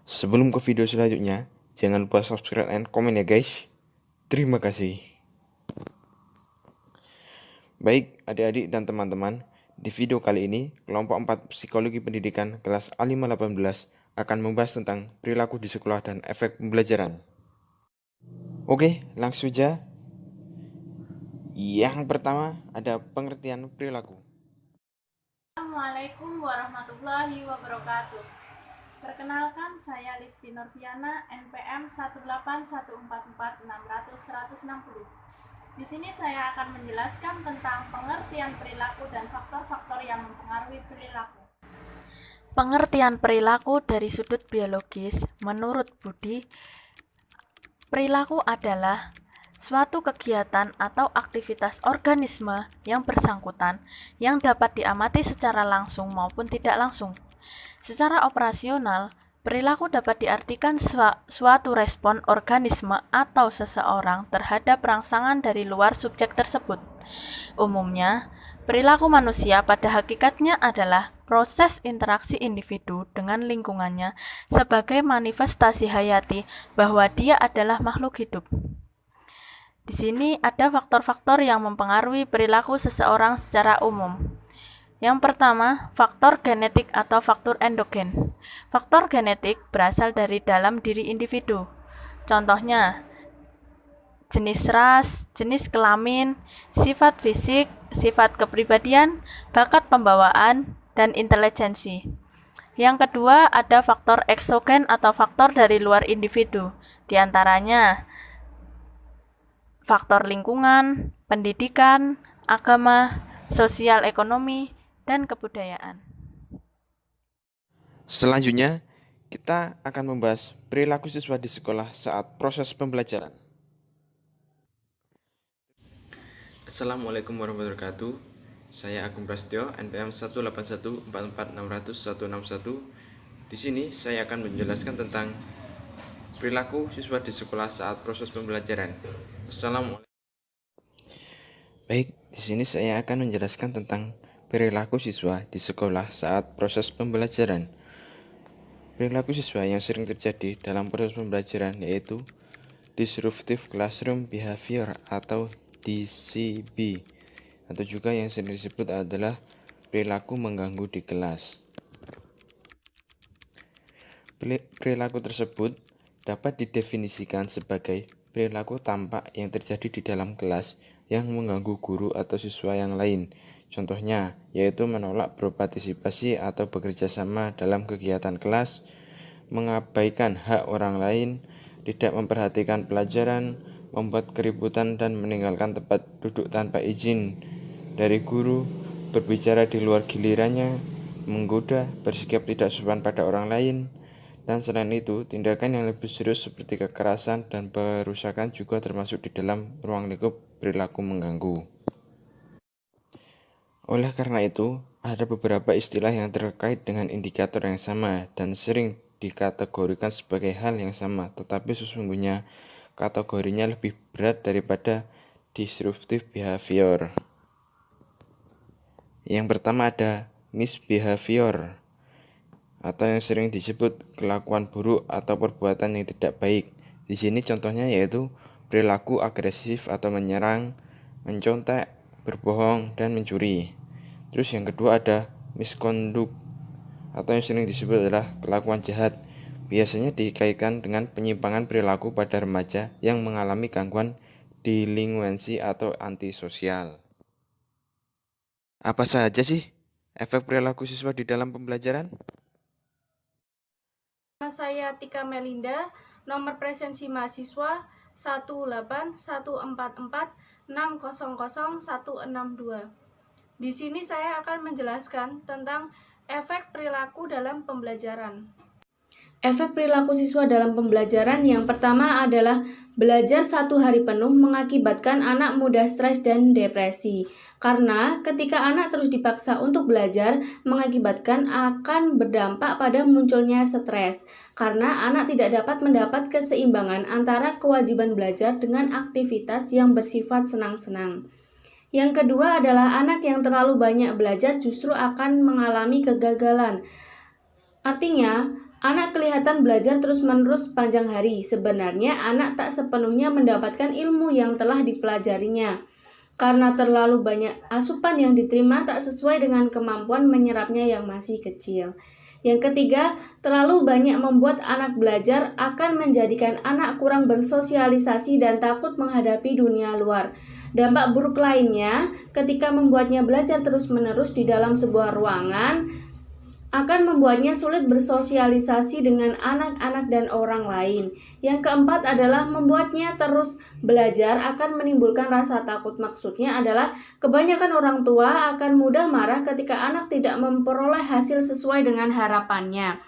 Sebelum ke video selanjutnya, jangan lupa subscribe dan komen ya guys. Terima kasih. Baik adik-adik dan teman-teman, di video kali ini kelompok 4 Psikologi Pendidikan kelas A518 akan membahas tentang perilaku di sekolah dan efek pembelajaran. Oke, langsung saja. Yang pertama ada pengertian perilaku. Assalamualaikum warahmatullahi wabarakatuh. Perkenalkan, saya Listi Norviana, NPM 18144600160. Di sini saya akan menjelaskan tentang pengertian perilaku dan faktor-faktor yang mempengaruhi perilaku. Pengertian perilaku dari sudut biologis, menurut Budi, perilaku adalah suatu kegiatan atau aktivitas organisme yang bersangkutan yang dapat diamati secara langsung maupun tidak langsung. Secara operasional, perilaku dapat diartikan suatu respon organisme atau seseorang terhadap rangsangan dari luar subjek tersebut. Umumnya, perilaku manusia pada hakikatnya adalah proses interaksi individu dengan lingkungannya sebagai manifestasi hayati bahwa dia adalah makhluk hidup. Di sini ada faktor-faktor yang mempengaruhi perilaku seseorang secara umum. Yang pertama, faktor genetik atau faktor endogen. Faktor genetik berasal dari dalam diri individu. Contohnya, jenis ras, jenis kelamin, sifat fisik, sifat kepribadian, bakat pembawaan, dan intelijensi. Yang kedua, ada faktor eksogen atau faktor dari luar individu. Di antaranya, faktor lingkungan, pendidikan, agama, sosial ekonomi, dan kebudayaan. Selanjutnya, kita akan membahas perilaku siswa di sekolah saat proses pembelajaran. Assalamualaikum warahmatullahi wabarakatuh. Saya Agung Prasetyo, NPM 18144600161. Di sini saya akan menjelaskan tentang perilaku siswa di sekolah saat proses pembelajaran. Assalamualaikum. Baik, di sini saya akan menjelaskan tentang perilaku siswa di sekolah saat proses pembelajaran. Perilaku siswa yang sering terjadi dalam proses pembelajaran yaitu Disruptive Classroom Behavior atau DCB, atau juga yang sering disebut adalah perilaku mengganggu di kelas. Perilaku tersebut dapat didefinisikan sebagai perilaku tampak yang terjadi di dalam kelas yang mengganggu guru atau siswa yang lain. Contohnya, yaitu menolak berpartisipasi atau bekerja sama dalam kegiatan kelas, mengabaikan hak orang lain, tidak memperhatikan pelajaran, membuat keributan dan meninggalkan tempat duduk tanpa izin dari guru, berbicara di luar gilirannya, menggoda, bersikap tidak sopan pada orang lain, dan selain itu, tindakan yang lebih serius seperti kekerasan dan perusakan juga termasuk di dalam ruang lingkup perilaku mengganggu. Oleh karena itu, ada beberapa istilah yang terkait dengan indikator yang sama dan sering dikategorikan sebagai hal yang sama, tetapi sesungguhnya kategorinya lebih berat daripada disruptive behavior. Yang pertama ada misbehavior, atau yang sering disebut kelakuan buruk atau perbuatan yang tidak baik. Di sini contohnya yaitu perilaku agresif atau menyerang, mencontek, berbohong, dan mencuri. Terus yang kedua ada misconduct, atau yang sering disebut adalah kelakuan jahat. Biasanya dikaitkan dengan penyimpangan perilaku pada remaja yang mengalami gangguan delinkuensi atau antisosial. Apa saja sih efek perilaku siswa di dalam pembelajaran? Nama saya Tika Melinda, nomor presensi mahasiswa 18144600162. Di sini saya akan menjelaskan tentang efek perilaku dalam pembelajaran. Efek perilaku siswa dalam pembelajaran yang pertama adalah belajar 1 hari penuh mengakibatkan anak mudah stres dan depresi. Karena ketika anak terus dipaksa untuk belajar, mengakibatkan akan berdampak pada munculnya stres. Karena anak tidak dapat mendapat keseimbangan antara kewajiban belajar dengan aktivitas yang bersifat senang-senang. Yang kedua adalah anak yang terlalu banyak belajar justru akan mengalami kegagalan. Artinya, anak kelihatan belajar terus-menerus sepanjang hari. Sebenarnya anak tak sepenuhnya mendapatkan ilmu yang telah dipelajarinya. Karena terlalu banyak asupan yang diterima tak sesuai dengan kemampuan menyerapnya yang masih kecil. Yang ketiga, terlalu banyak membuat anak belajar akan menjadikan anak kurang bersosialisasi dan takut menghadapi dunia luar. Dampak buruk lainnya, ketika membuatnya belajar terus-menerus di dalam sebuah ruangan, akan membuatnya sulit bersosialisasi dengan anak-anak dan orang lain. Yang keempat adalah membuatnya terus belajar akan menimbulkan rasa takut. Maksudnya adalah kebanyakan orang tua akan mudah marah ketika anak tidak memperoleh hasil sesuai dengan harapannya.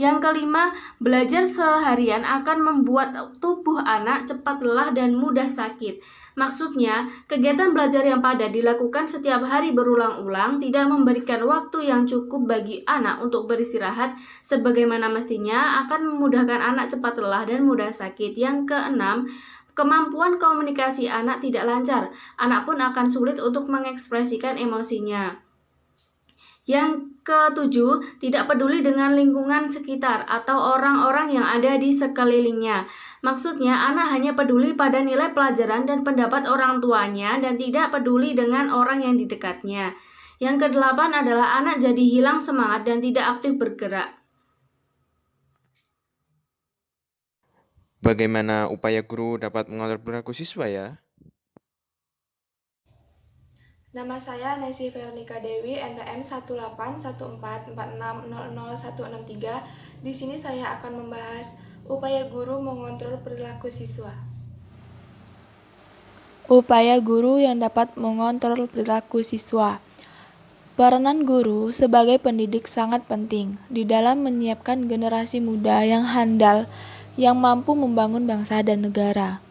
Yang kelima, belajar seharian akan membuat tubuh anak cepat lelah dan mudah sakit. Maksudnya, kegiatan belajar yang padat dilakukan setiap hari berulang-ulang tidak memberikan waktu yang cukup bagi anak untuk beristirahat sebagaimana mestinya, akan memudahkan anak cepat lelah dan mudah sakit. Yang keenam, kemampuan komunikasi anak tidak lancar. Anak pun akan sulit untuk mengekspresikan emosinya. Yang ketujuh, tidak peduli dengan lingkungan sekitar atau orang-orang yang ada di sekelilingnya. Maksudnya, anak hanya peduli pada nilai pelajaran dan pendapat orang tuanya dan tidak peduli dengan orang yang di dekatnya. Yang kedelapan adalah anak jadi hilang semangat dan tidak aktif bergerak. Bagaimana upaya guru dapat mengontrol perilaku siswa ya? Nama saya Nesi Vernika Dewi, NPM 1814464600163. Di sini saya akan membahas upaya guru mengontrol perilaku siswa. Upaya guru yang dapat mengontrol perilaku siswa. Peranan guru sebagai pendidik sangat penting di dalam menyiapkan generasi muda yang handal, yang mampu membangun bangsa dan negara.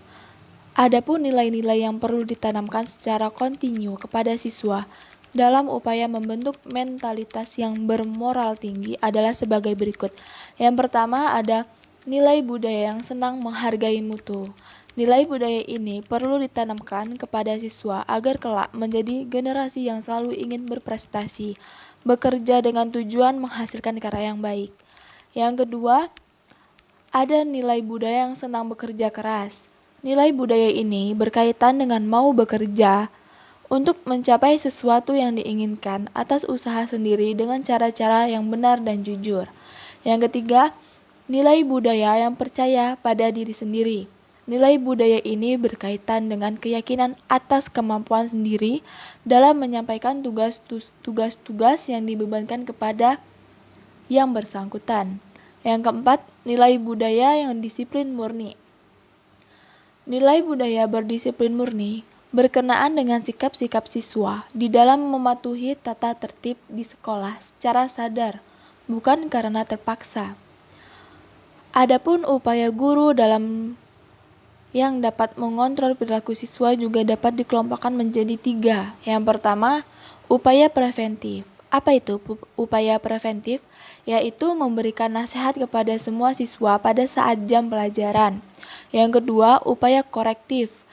Adapun nilai-nilai yang perlu ditanamkan secara kontinu kepada siswa dalam upaya membentuk mentalitas yang bermoral tinggi adalah sebagai berikut. Yang pertama ada nilai budaya yang senang menghargai mutu. Nilai budaya ini perlu ditanamkan kepada siswa agar kelak menjadi generasi yang selalu ingin berprestasi, bekerja dengan tujuan menghasilkan karya yang baik. Yang kedua, ada nilai budaya yang senang bekerja keras. Nilai budaya ini berkaitan dengan mau bekerja untuk mencapai sesuatu yang diinginkan atas usaha sendiri dengan cara-cara yang benar dan jujur. Yang ketiga, nilai budaya yang percaya pada diri sendiri. Nilai budaya ini berkaitan dengan keyakinan atas kemampuan sendiri dalam menyampaikan tugas-tugas yang dibebankan kepada yang bersangkutan. Yang keempat, nilai budaya yang disiplin murni. Nilai budaya berdisiplin murni berkenaan dengan sikap-sikap siswa di dalam mematuhi tata tertib di sekolah secara sadar, bukan karena terpaksa. Adapun upaya guru dalam yang dapat mengontrol perilaku siswa juga dapat dikelompokkan menjadi 3. Yang pertama, upaya preventif. Apa itu upaya preventif? Yaitu memberikan nasihat kepada semua siswa pada saat jam pelajaran. Yang kedua, upaya korektif,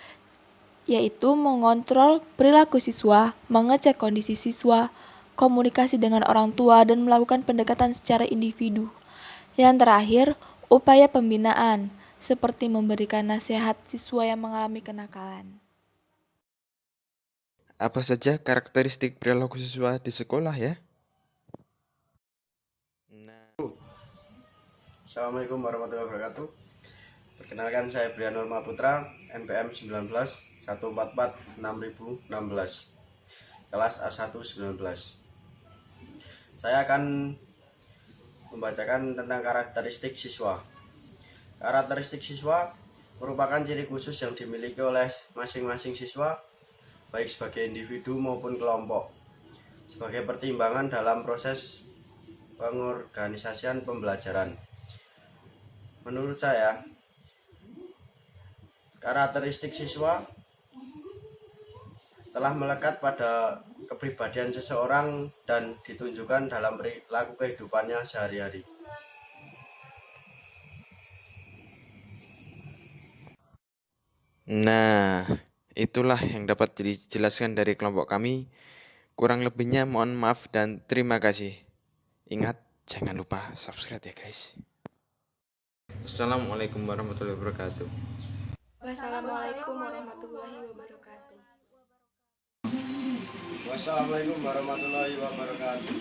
yaitu mengontrol perilaku siswa, mengecek kondisi siswa, komunikasi dengan orang tua, dan melakukan pendekatan secara individu. Yang terakhir, upaya pembinaan, seperti memberikan nasihat siswa yang mengalami kenakalan. Apa saja karakteristik perilaku siswa di sekolah ya? Assalamualaikum warahmatullahi wabarakatuh. Perkenalkan, saya Brian Norma Putra, NPM 19 144 6016, kelas A1 19. Saya akan membacakan tentang karakteristik siswa. Karakteristik siswa merupakan ciri khusus yang dimiliki oleh masing-masing siswa, baik sebagai individu maupun kelompok, sebagai pertimbangan dalam proses pengorganisasian pembelajaran. Menurut saya, karakteristik siswa telah melekat pada kepribadian seseorang dan ditunjukkan dalam perilaku kehidupannya sehari-hari. Nah, itulah yang dapat dijelaskan dari kelompok kami. Kurang lebihnya mohon maaf dan terima kasih. Ingat, Jangan lupa subscribe ya guys. Assalamualaikum warahmatullahi wabarakatuh. Wassalamualaikum warahmatullahi wabarakatuh. Wassalamualaikum warahmatullahi wabarakatuh.